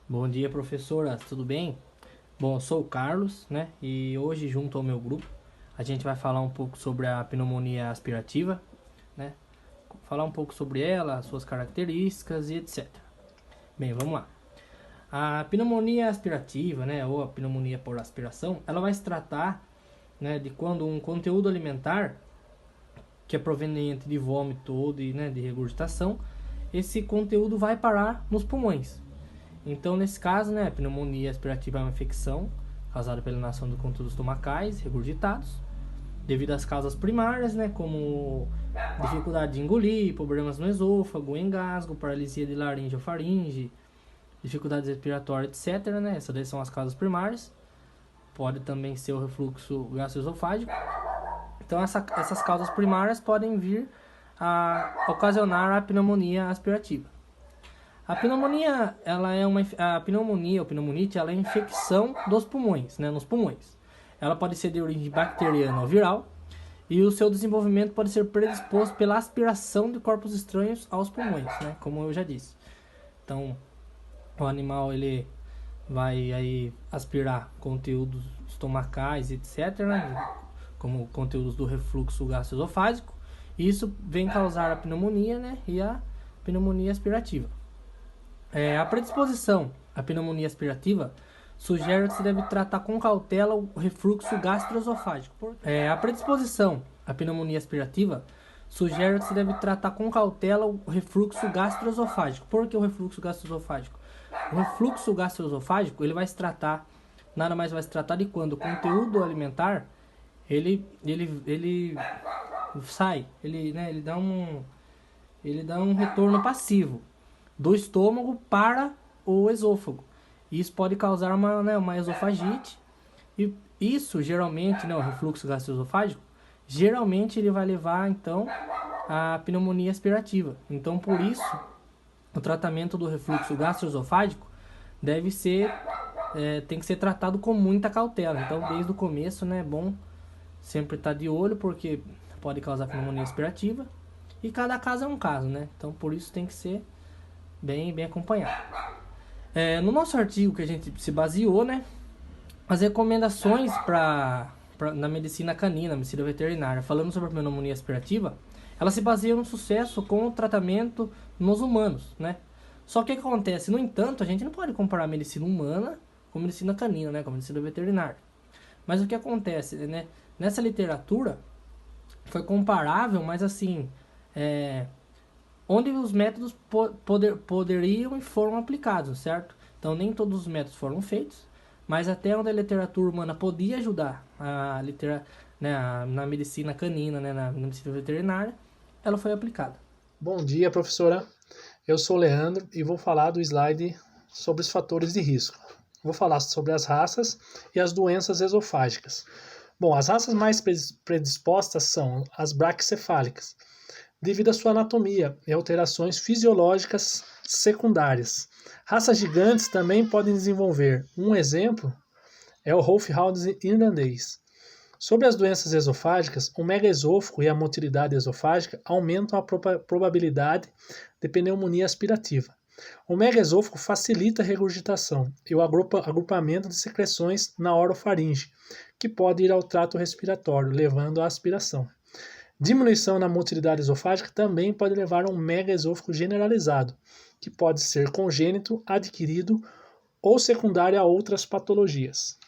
Bom dia, professora, tudo bem? Bom, eu sou o Carlos, né? E hoje, junto ao meu grupo, a gente vai falar um pouco sobre a pneumonia aspirativa, né? Falar um pouco sobre ela, suas características e etc. Bem, vamos lá. A pneumonia aspirativa, né, ou a pneumonia por aspiração, ela vai se tratar, né, de quando um conteúdo alimentar que é proveniente de vômito ou de regurgitação, esse conteúdo vai parar nos pulmões. Então, nesse caso, né, a pneumonia aspirativa é uma infecção causada pela inação de conteúdos estomacais regurgitados, devido às causas primárias, né, como dificuldade de engolir, problemas no esôfago, engasgo, paralisia de laringe ou faringe, dificuldades respiratórias, etc. Né, essas são as causas primárias. Pode também ser o refluxo gastroesofágico. Então, essas causas primárias podem vir a ocasionar a pneumonia aspirativa. A pneumonia, a pneumonia ou pneumonite, ela é infecção dos pulmões, né, nos pulmões. Ela pode ser de origem bacteriana ou viral e o seu desenvolvimento pode ser predisposto pela aspiração de corpos estranhos aos pulmões, né, como eu já disse. Então, o animal ele vai aí aspirar conteúdos estomacais, etc, né, como conteúdos do refluxo gastroesofágico. E isso vem causar a pneumonia, né, e a pneumonia aspirativa. A predisposição à pneumonia aspirativa sugere que se deve tratar com cautela o refluxo gastroesofágico. A predisposição à pneumonia aspirativa sugere que se deve tratar com cautela o refluxo gastroesofágico. Por que o refluxo gastroesofágico? O refluxo gastroesofágico ele vai se tratar, nada mais vai se tratar de quando o conteúdo alimentar ele sai, ele dá um retorno passivo do estômago para o esôfago. Isso pode causar uma esofagite. E isso geralmente, né, o refluxo gastroesofágico, geralmente ele vai levar então à pneumonia aspirativa. Então, por isso, o tratamento do refluxo gastroesofágico tem que ser tratado com muita cautela. Então, desde o começo, né, é bom sempre estar de olho, porque pode causar pneumonia aspirativa. E cada caso é um caso, né? Então, por isso tem que ser bem acompanhado. No nosso artigo que a gente se baseou, né, as recomendações na medicina canina, medicina veterinária, falando sobre a pneumonia aspirativa, elas se baseiam no sucesso com o tratamento nos humanos, né? Só que o que acontece? No entanto, a gente não pode comparar a medicina humana com a medicina canina, né, com a medicina veterinária. Mas o que acontece, né? Nessa literatura foi comparável, mas assim, onde os métodos poderiam e foram aplicados, certo? Então, nem todos os métodos foram feitos, mas até onde a literatura humana podia ajudar na medicina canina, né, na medicina veterinária, ela foi aplicada. Bom dia, professora. Eu sou o Leandro e vou falar do slide sobre os fatores de risco. Vou falar sobre as raças e as doenças esofágicas. Bom, as raças mais predispostas são as braquicefálicas, devido à sua anatomia e alterações fisiológicas secundárias. Raças gigantes também podem desenvolver. Um exemplo é o Wolfhound irlandês. Sobre as doenças esofágicas, o megaesôfago e a motilidade esofágica aumentam a probabilidade de pneumonia aspirativa. O megaesôfago facilita a regurgitação e o agrupamento de secreções na orofaringe, que pode ir ao trato respiratório, levando à aspiração. Diminuição na motilidade esofágica também pode levar a um megaesôfago generalizado, que pode ser congênito, adquirido ou secundário a outras patologias.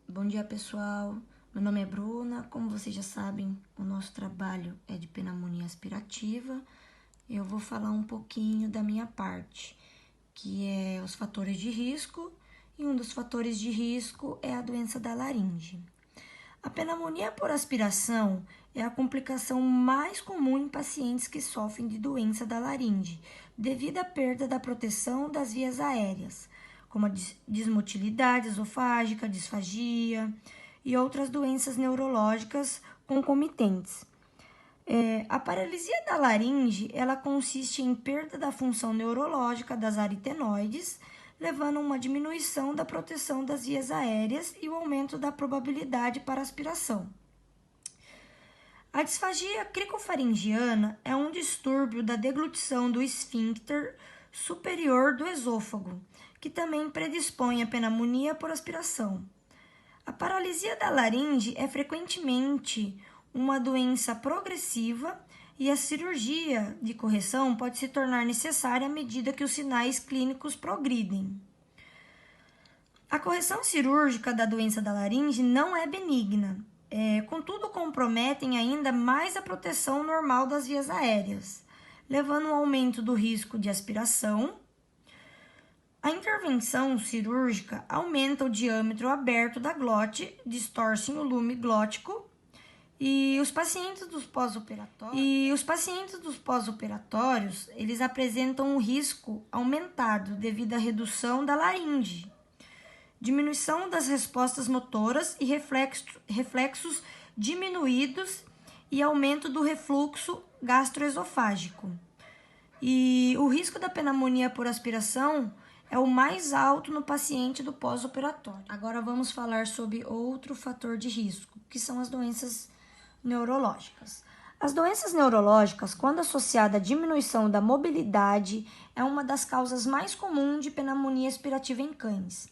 Bom dia, pessoal. Meu nome é Bruna. Como vocês já sabem, o nosso trabalho é de pneumonia aspirativa. Eu vou falar um pouquinho da minha parte, que é os fatores de risco, e um dos fatores de risco é a doença da laringe. A pneumonia por aspiração é a complicação mais comum em pacientes que sofrem de doença da laringe, devido à perda da proteção das vias aéreas, como a desmotilidade esofágica, disfagia e outras doenças neurológicas concomitentes. A paralisia da laringe, ela consiste em perda da função neurológica das aritenoides, levando a uma diminuição da proteção das vias aéreas e o aumento da probabilidade para aspiração. A disfagia cricofaringiana é um distúrbio da deglutição do esfíncter superior do esôfago, que também predispõe à pneumonia por aspiração. A paralisia da laringe é frequentemente uma doença progressiva e a cirurgia de correção pode se tornar necessária à medida que os sinais clínicos progridem. A correção cirúrgica da doença da laringe não é benigna, contudo comprometem ainda mais a proteção normal das vias aéreas, levando ao aumento do risco de aspiração. A intervenção cirúrgica aumenta o diâmetro aberto da glote, distorce o lume glótico e os pacientes dos pós-operatórios, eles apresentam um risco aumentado devido à redução da laringe, diminuição das respostas motoras e reflexos diminuídos e aumento do refluxo gastroesofágico. E o risco da pneumonia por aspiração é o mais alto no paciente do pós-operatório. Agora vamos falar sobre outro fator de risco, que são as doenças neurológicas. As doenças neurológicas, quando associada à diminuição da mobilidade, é uma das causas mais comuns de pneumonia aspirativa em cães.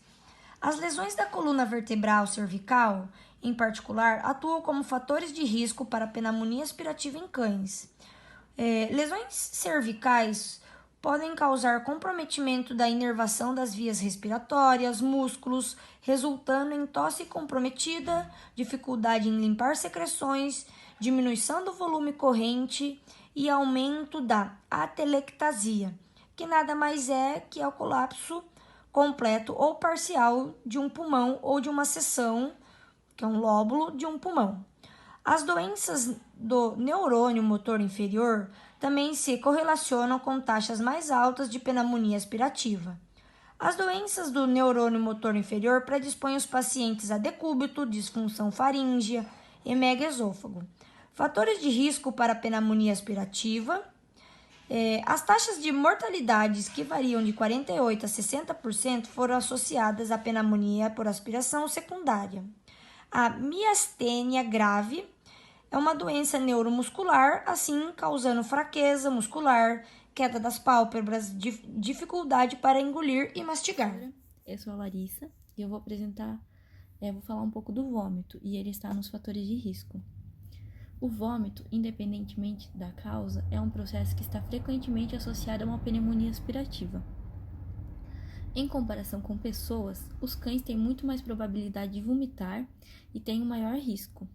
As lesões da coluna vertebral cervical, em particular, atuam como fatores de risco para a pneumonia aspirativa em cães. Lesões cervicais podem causar comprometimento da inervação das vias respiratórias, músculos, resultando em tosse comprometida, dificuldade em limpar secreções, diminuição do volume corrente e aumento da atelectasia, que nada mais é que o colapso completo ou parcial de um pulmão ou de uma seção, que é um lóbulo de um pulmão. As doenças do neurônio motor inferior também se correlacionam com taxas mais altas de pneumonia aspirativa. As doenças do neurônio motor inferior predispõem os pacientes a decúbito, disfunção faríngea e megaesôfago. Fatores de risco para a pneumonia aspirativa. As taxas de mortalidades, que variam de 48% a 60%, foram associadas à pneumonia por aspiração secundária. A miastênia grave é uma doença neuromuscular, assim causando fraqueza muscular, queda das pálpebras, dificuldade para engolir e mastigar. Eu sou a Larissa e eu vou falar um pouco do vômito, e ele está nos fatores de risco. O vômito, independentemente da causa, é um processo que está frequentemente associado a uma pneumonia aspirativa. Em comparação com pessoas, os cães têm muito mais probabilidade de vomitar e têm um maior risco.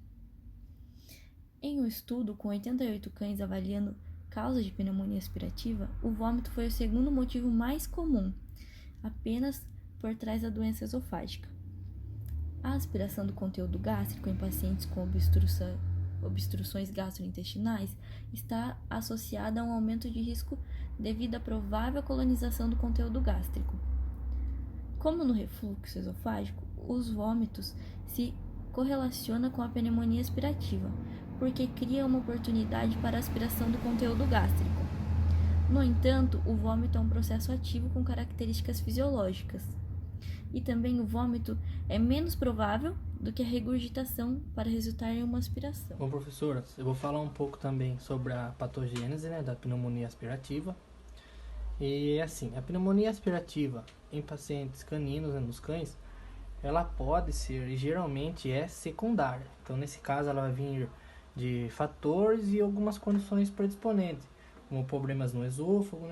Em um estudo com 88 cães avaliando causas de pneumonia aspirativa, o vômito foi o segundo motivo mais comum, apenas por trás da doença esofágica. A aspiração do conteúdo gástrico em pacientes com obstruções gastrointestinais está associada a um aumento de risco devido à provável colonização do conteúdo gástrico. Como no refluxo esofágico, os vômitos se correlacionam com a pneumonia aspirativa, porque cria uma oportunidade para a aspiração do conteúdo gástrico. No entanto, o vômito é um processo ativo com características fisiológicas. E também o vômito é menos provável do que a regurgitação para resultar em uma aspiração. Bom, professora, eu vou falar um pouco também sobre a patogênese, da pneumonia aspirativa. E assim, a pneumonia aspirativa em pacientes caninos, nos cães, ela pode ser, e geralmente é secundária. Então, nesse caso, ela vai vir de fatores e algumas condições predisponentes, como problemas no esôfago,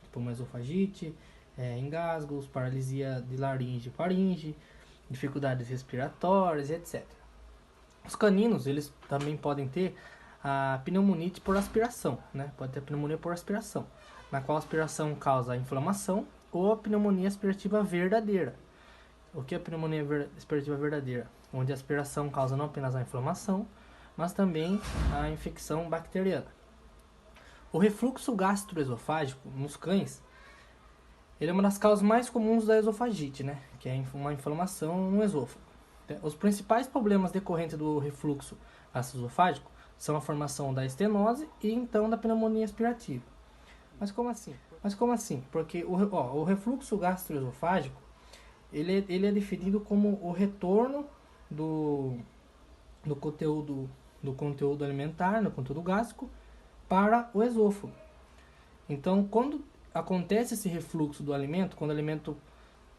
tipo uma esofagite, engasgos, paralisia de laringe e faringe, dificuldades respiratórias, etc. Os caninos, eles também podem ter a pneumonite por aspiração, Pode ter pneumonia por aspiração, na qual a aspiração causa inflamação, ou a pneumonia aspirativa verdadeira. O que é a pneumonia aspirativa verdadeira? Onde a aspiração causa não apenas a inflamação, mas também a infecção bacteriana. O refluxo gastroesofágico nos cães, ele é uma das causas mais comuns da esofagite, que é uma inflamação no esôfago. Os principais problemas decorrentes do refluxo gastroesofágico são a formação da estenose e então da pneumonia aspirativa. Mas como assim? Porque o refluxo gastroesofágico, ele é definido como o retorno do conteúdo alimentar, do conteúdo gástrico, para o esôfago. Então, quando acontece esse refluxo do alimento, quando o alimento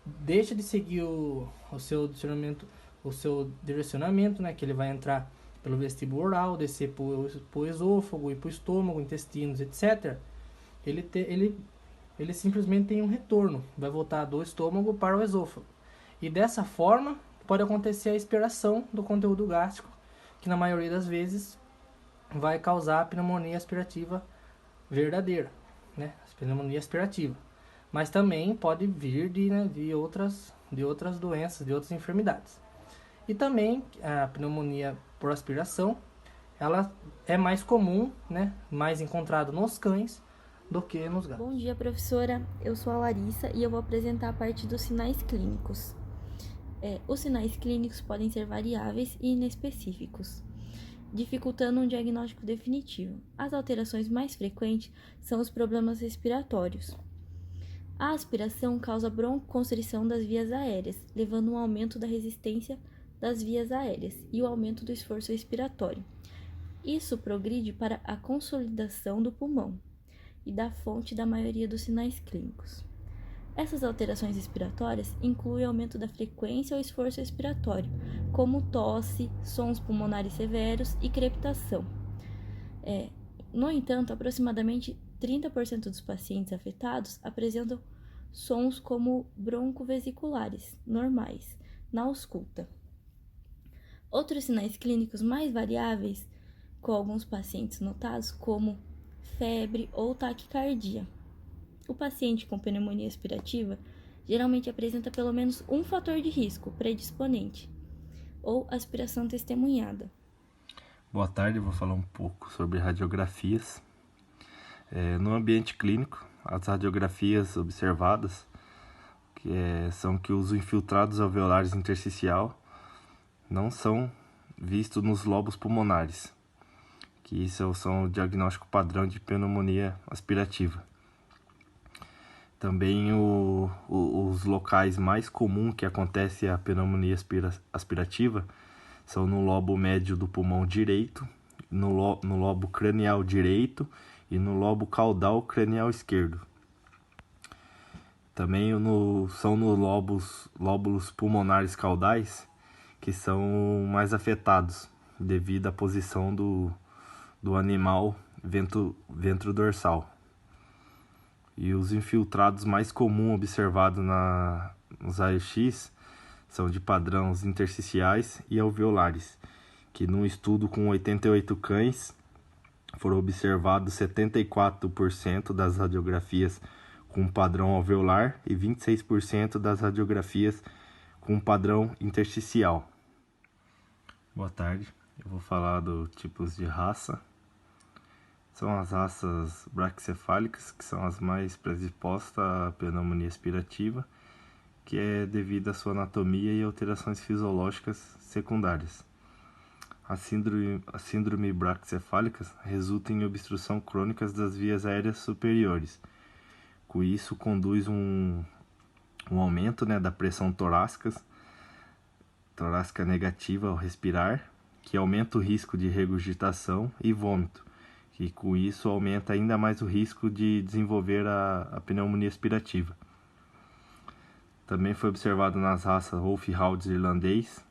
deixa de seguir o seu direcionamento, né, que ele vai entrar pelo vestíbulo oral, descer pro esôfago e pro estômago, intestinos, etc. Ele simplesmente tem um retorno, vai voltar do estômago para o esôfago. E dessa forma pode acontecer a expiração do conteúdo gástrico, que na maioria das vezes vai causar a pneumonia aspirativa verdadeira, né? A pneumonia aspirativa. Mas também pode vir de outras doenças, de outras enfermidades. E também a pneumonia por aspiração, ela é mais comum, né? Mais encontrada nos cães do que nos gatos. Bom dia, professora. Eu sou a Larissa e eu vou apresentar a parte dos sinais clínicos. Os sinais clínicos podem ser variáveis e inespecíficos, dificultando um diagnóstico definitivo. As alterações mais frequentes são os problemas respiratórios. A aspiração causa broncoconstrição das vias aéreas, levando a um aumento da resistência das vias aéreas e o aumento do esforço respiratório. Isso progride para a consolidação do pulmão e da fonte da maioria dos sinais clínicos. Essas alterações respiratórias incluem aumento da frequência ou esforço respiratório, como tosse, sons pulmonares severos e crepitação. No entanto, aproximadamente 30% dos pacientes afetados apresentam sons como broncovesiculares, normais, na ausculta. Outros sinais clínicos mais variáveis, com alguns pacientes notados, como febre ou taquicardia. O paciente com pneumonia aspirativa geralmente apresenta pelo menos um fator de risco predisponente, ou aspiração testemunhada. Boa tarde, eu vou falar um pouco sobre radiografias. No ambiente clínico, as radiografias observadas são que os infiltrados alveolares intersticial não são vistos nos lobos pulmonares, que isso são o diagnóstico padrão de pneumonia aspirativa. Também os locais mais comuns que acontece a pneumonia aspirativa são no lobo médio do pulmão direito, no lobo cranial direito e no lobo caudal cranial esquerdo. Também são nos lóbulos pulmonares caudais que são mais afetados devido à posição do animal ventrodorsal. E os infiltrados mais comuns observados nos raios-x são de padrões intersticiais e alveolares, que num estudo com 88 cães foram observados 74% das radiografias com padrão alveolar e 26% das radiografias com padrão intersticial. Boa tarde, eu vou falar dos tipos de raça. São as raças braquicefálicas, que são as mais predispostas à pneumonia aspirativa, que é devido à sua anatomia e alterações fisiológicas secundárias. A síndrome braquicefálica resulta em obstrução crônica das vias aéreas superiores. Com isso, conduz um aumento da pressão torácica negativa ao respirar, que aumenta o risco de regurgitação e vômito, que com isso aumenta ainda mais o risco de desenvolver a pneumonia aspirativa. Também foi observado nas raças Wolfhound irlandês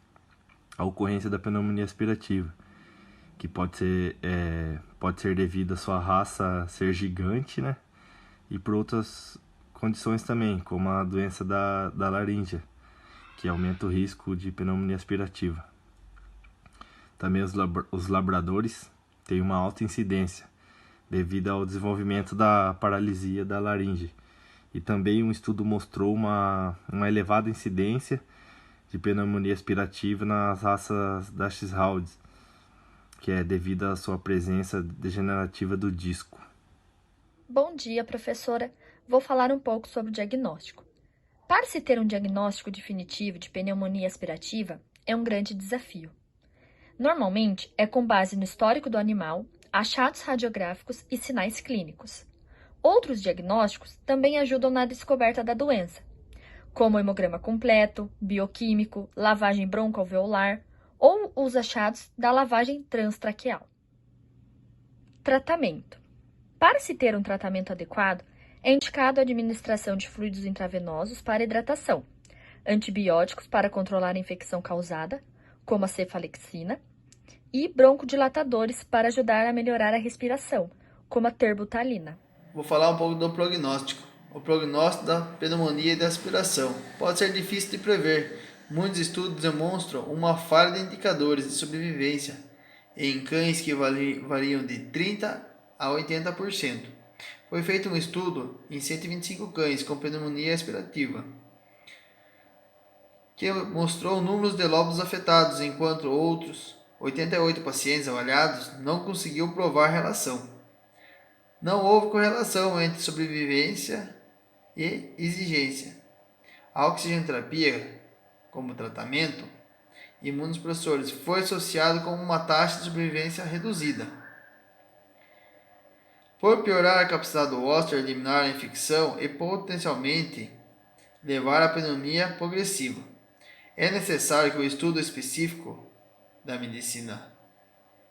a ocorrência da pneumonia aspirativa, que pode ser devido à sua raça ser gigante, e por outras condições também, como a doença da laringe, que aumenta o risco de pneumonia aspirativa. Também os labradores têm uma alta incidência devido ao desenvolvimento da paralisia da laringe. E também um estudo mostrou uma elevada incidência de pneumonia aspirativa nas raças Dachshunds, que é devido à sua presença degenerativa do disco. Bom dia, professora. Vou falar um pouco sobre o diagnóstico. Para se ter um diagnóstico definitivo de pneumonia aspirativa, é um grande desafio. Normalmente, é com base no histórico do animal, achados radiográficos e sinais clínicos. Outros diagnósticos também ajudam na descoberta da doença, como o hemograma completo, bioquímico, lavagem broncoalveolar ou os achados da lavagem transtraqueal. Tratamento. Para se ter um tratamento adequado, É indicado a administração de fluidos intravenosos para hidratação, antibióticos para controlar a infecção causada, como a cefalexina, e broncodilatadores para ajudar a melhorar a respiração, como a terbutalina. Vou falar um pouco do prognóstico. O prognóstico da pneumonia e da aspiração pode ser difícil de prever. Muitos estudos demonstram uma falha de indicadores de sobrevivência em cães que variam de 30% a 80%. Foi feito um estudo em 125 cães com pneumonia aspirativa, que mostrou números de lóbulos afetados, enquanto outros 88 pacientes avaliados não conseguiu provar relação. Não houve correlação entre sobrevivência e exigência. A oxigenoterapia, como tratamento, imunossupressores, foi associado com uma taxa de sobrevivência reduzida. Por piorar a capacidade do hóspede a eliminar a infecção e potencialmente levar à pneumonia progressiva, é necessário que o estudo específico da medicina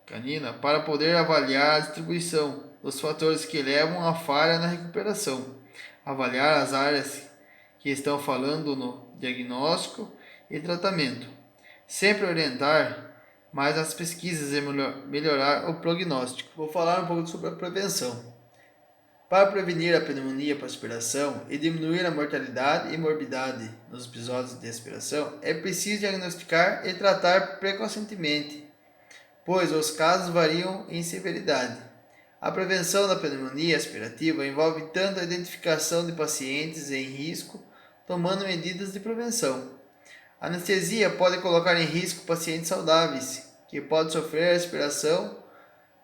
canina para poder avaliar a distribuição dos fatores que levam à falha na recuperação, avaliar as áreas que estão falhando no diagnóstico e tratamento, sempre orientar mais as pesquisas e melhorar o prognóstico. Vou falar um pouco sobre a prevenção. Para prevenir a pneumonia por aspiração e diminuir a mortalidade e morbidade nos episódios de aspiração, é preciso diagnosticar e tratar precocemente, pois os casos variam em severidade. A prevenção da pneumonia aspirativa envolve tanto a identificação de pacientes em risco, tomando medidas de prevenção. A anestesia pode colocar em risco pacientes saudáveis, que podem sofrer aspiração,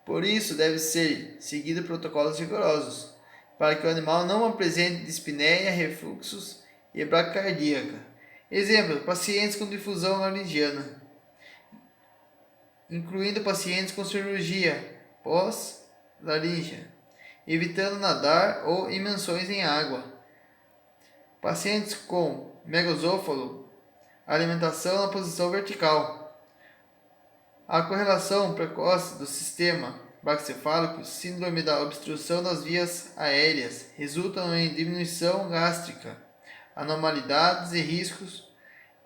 por isso deve ser seguido protocolos rigorosos, para que o animal não apresente dispneia, refluxos e bracardíaca. Exemplo, pacientes com difusão laringiana, incluindo pacientes com cirurgia pós-laríngea, evitando nadar ou imersões em água. Pacientes com megazófalo, alimentação na posição vertical. A correlação precoce do sistema braquicefálico, síndrome da obstrução das vias aéreas, resultam em diminuição gástrica, anormalidades e riscos,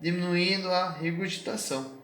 diminuindo a regurgitação.